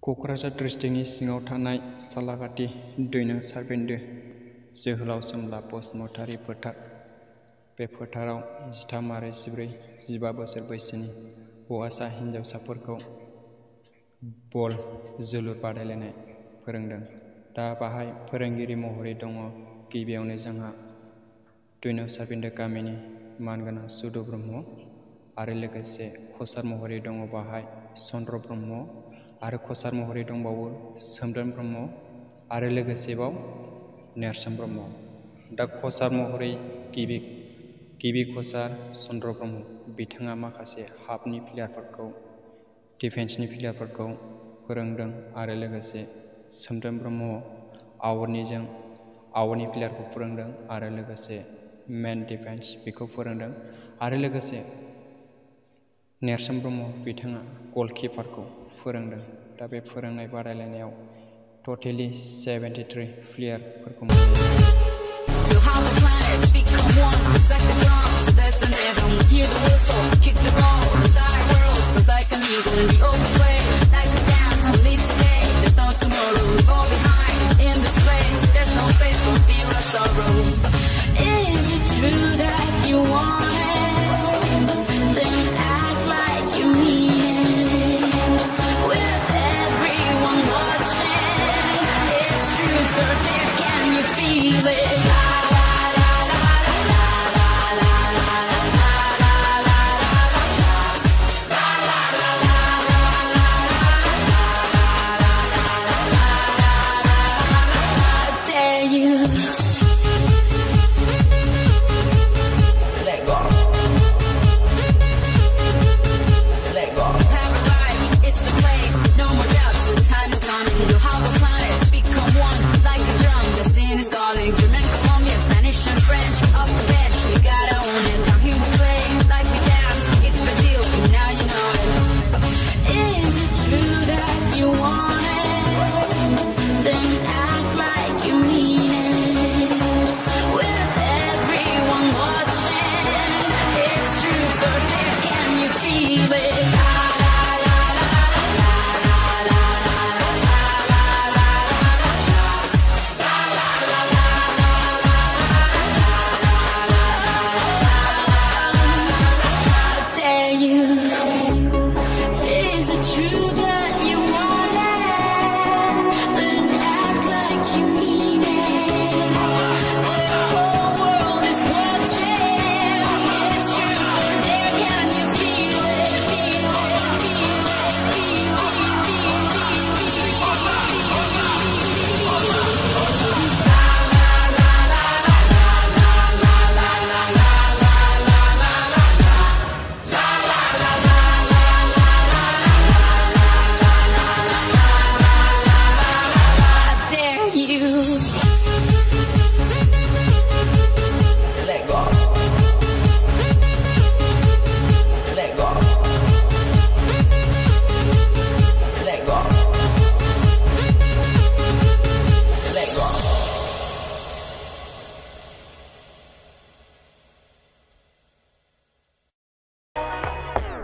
क'क्राझार डिस्ट्रिक्टनि सिङाव थानाय सालाकाटि दैनो सारबिन्दो जोहोलाव सोमब्ला बसुमतारी फोथार। बे फोथाराव 13 आरो 14-15 बोसोर बैसोनि हौवासा हिन्जावसाफोरखौ बल जोलुर बादायलायनाय फोरोंदों। दा बाहाय फोरोंगिरि महरै दङ गिबियावनो जोंहा दैनो सारबिन्दो गामिनि मानगोनां सुदु ब्रह्म आरो लोगोसे कचार महरै दङ बाहाय चन्द्र ब्रह्म आरो कचार महरै दंबावो सोमदोन ब्रह्म आरो लोगोसेबाव नेरसोन ब्रह्म। दा कचार महरै गिबि कचार चन्द्र ब्रह्म बिथाङा माखासे हाफनि प्लेयारफोरखौ डिफेन्सनि प्लेयारफोरखौ फोरोंदों आरो लोगोसे सोमदोन ब्रह्म आवटनि प्लेयारखौ फोरोंदों आरो लोगोसे मेन डिफेन्स बेखौ फोरोंदों आरो लोगोसे नेरसोन ब्रह्म बिथाङा गलकिपारखौ फोरोंदों। दा बे फोरोंनाय बादायलायनायाव totally 73 प्लेयारफोरखौ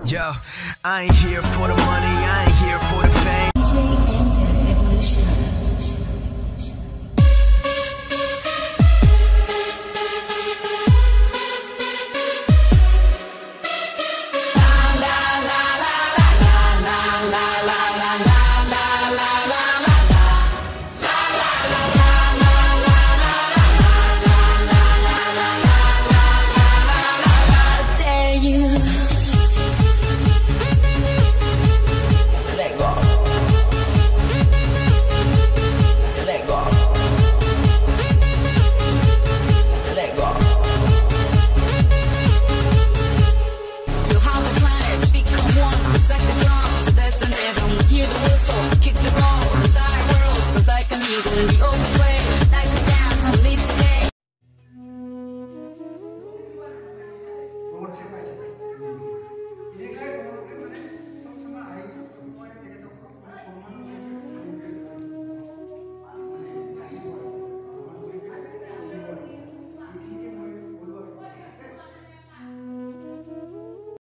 Yo, I ain't here for the